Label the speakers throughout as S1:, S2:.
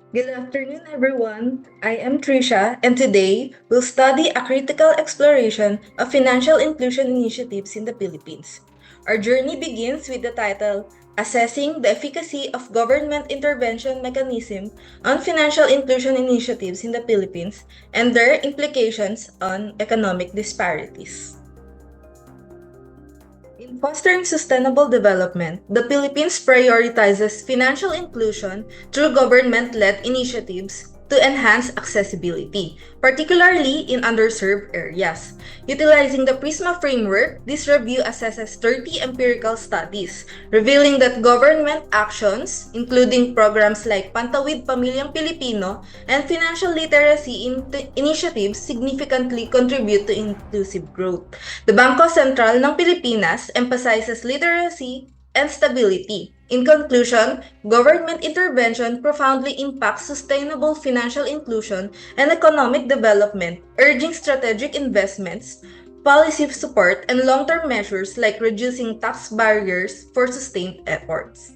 S1: Good afternoon, everyone. I am Tricia, and today we'll study a critical exploration of financial inclusion initiatives in the Philippines. Our journey begins with the title Assessing the Efficacy of Government Intervention Mechanism on Financial Inclusion Initiatives in the Philippines and their implications on economic disparities. In fostering sustainable development, the Philippines prioritizes financial inclusion through government-led initiatives to enhance accessibility, particularly in underserved areas. Utilizing the PRISMA framework, this review assesses 30 empirical studies, revealing that government actions, including programs like Pantawid Pamilyang Pilipino and financial literacy initiatives, significantly contribute to inclusive growth. The Bangko Sentral ng Pilipinas emphasizes literacy and stability. In conclusion, government intervention profoundly impacts sustainable financial inclusion and economic development, urging strategic investments, policy support, and long-term measures like reducing tax barriers for sustained efforts.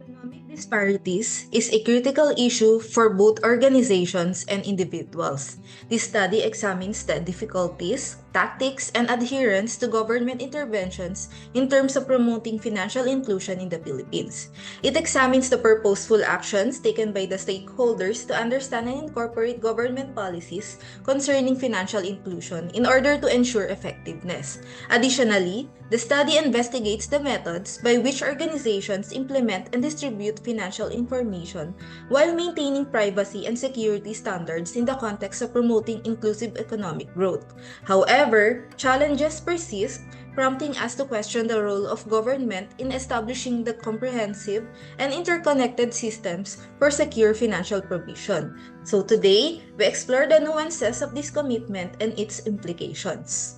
S1: Economic disparities is a critical issue for both organizations and individuals. This study examines the difficulties, tactics, and adherence to government interventions in terms of promoting financial inclusion in the Philippines. It examines the purposeful actions taken by the stakeholders to understand and incorporate government policies concerning financial inclusion in order to ensure effectiveness. Additionally, the study investigates the methods by which organizations implement and distribute financial information while maintaining privacy and security standards in the context of promoting inclusive economic growth. However, challenges persist, prompting us to question the role of government in establishing the comprehensive and interconnected systems for secure financial provision. So today, we explore the nuances of this commitment and its implications.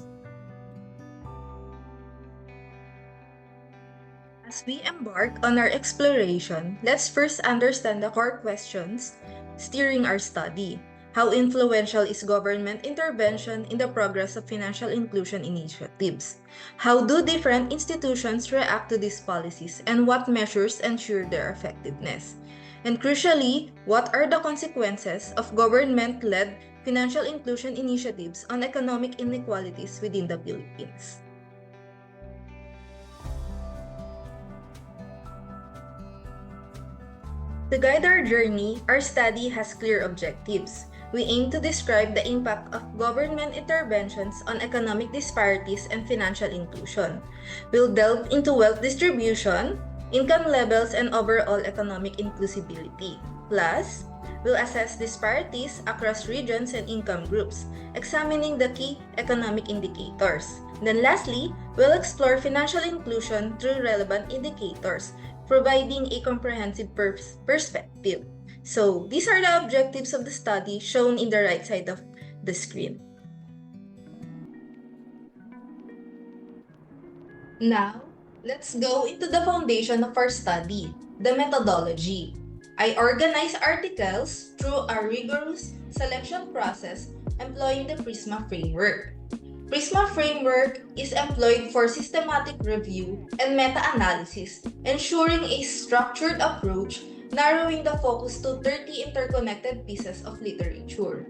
S1: As we embark on our exploration, let's first understand the core questions steering our study. How influential is government intervention in the progress of financial inclusion initiatives? How do different institutions react to these policies, and what measures ensure their effectiveness? And crucially, what are the consequences of government-led financial inclusion initiatives on economic inequalities within the Philippines? To guide our journey, our study has clear objectives. We aim to describe the impact of government interventions on economic disparities and financial inclusion. We'll delve into wealth distribution, income levels, and overall economic inclusivity. Plus, we'll assess disparities across regions and income groups, examining the key economic indicators. Then lastly, we'll explore financial inclusion through relevant indicators, providing a comprehensive perspective. So, these are the objectives of the study shown in the right side of the screen. Now, let's go into the foundation of our study, the methodology. I organize articles through a rigorous selection process employing the PRISMA framework. PRISMA framework is employed for systematic review and meta-analysis, ensuring a structured approach, narrowing the focus to 30 interconnected pieces of literature.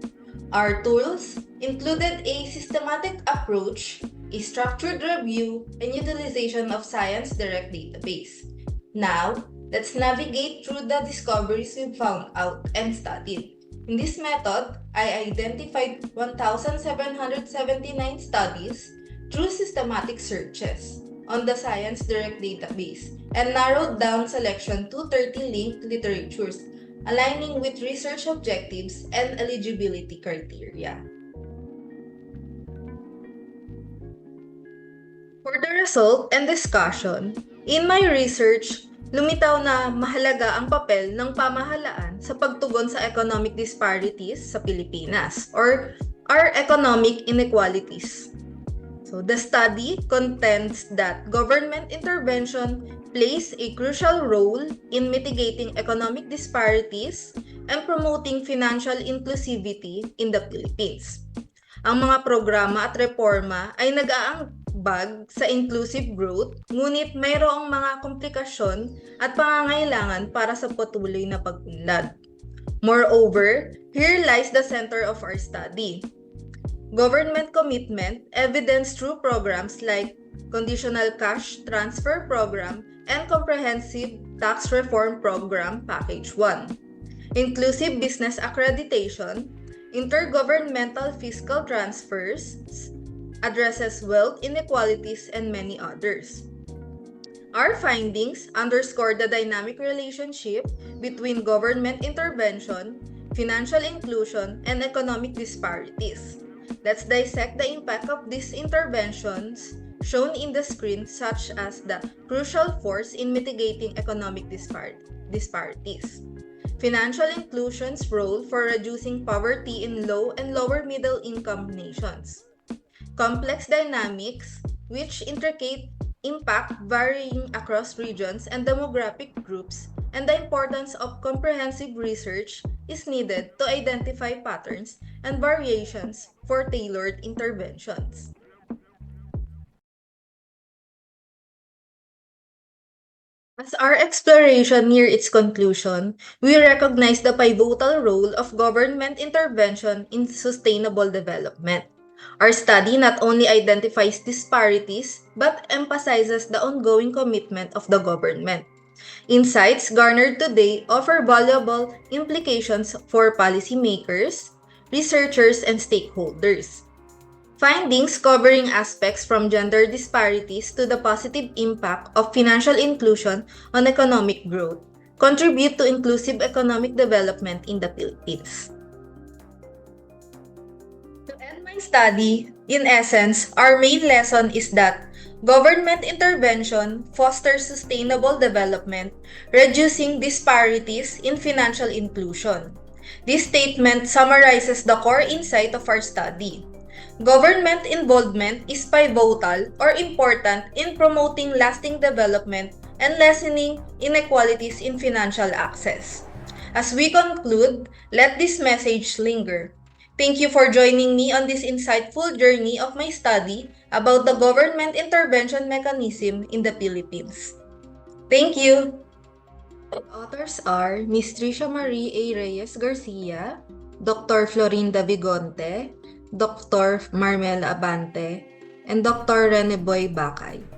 S1: Our tools included a systematic approach, a structured review, and utilization of Science Direct database. Now, let's navigate through the discoveries we found out and studied. In this method, I identified 1,779 studies through systematic searches on the Science Direct database and narrowed down selection to 30 linked literatures, aligning with research objectives and eligibility criteria. For the result and discussion, in my research, lumitaw na mahalaga ang papel ng pamahalaan sa pagtugon sa economic disparities sa Pilipinas or our economic inequalities. So the study contends that government intervention plays a crucial role in mitigating economic disparities and promoting financial inclusivity in the Philippines. Ang mga programa at reforma ay nag-aambag sa inclusive growth, ngunit mayroong mga komplikasyon at pangangailangan para sa patuloy na pag-unlad. Moreover, here lies the center of our study. Government commitment, evidenced through programs like Conditional Cash Transfer Program and Comprehensive Tax Reform Program Package 1. Inclusive Business Accreditation, Intergovernmental Fiscal Transfers, addresses wealth inequalities, and many others. Our findings underscore the dynamic relationship between government intervention, financial inclusion, and economic disparities. Let's dissect the impact of these interventions shown in the screen, such as the crucial force in mitigating economic disparities. Financial inclusion's role for reducing poverty in low and lower middle income nations. Complex dynamics, which intricate impact varying across regions and demographic groups, and the importance of comprehensive research is needed to identify patterns and variations for tailored interventions. As our exploration near its conclusion, we recognize the pivotal role of government intervention in sustainable development. Our study not only identifies disparities, but emphasizes the ongoing commitment of the government. Insights garnered today offer valuable implications for policymakers, researchers, and stakeholders. Findings covering aspects from gender disparities to the positive impact of financial inclusion on economic growth contribute to inclusive economic development in the Philippines. To end my study, in essence, our main lesson is that government intervention fosters sustainable development, reducing disparities in financial inclusion. This statement summarizes the core insight of our study. Government involvement is pivotal or important in promoting lasting development and lessening inequalities in financial access. As we conclude, let this message linger. Thank you for joining me on this insightful journey of my study about the government intervention mechanism in the Philippines. Thank you! The authors are Ms. Tricia Marie A. Reyes Garcia, Dr. Florinda Vigonte, Dr. Marmela Abante, and Dr. Rene Boy Bacay.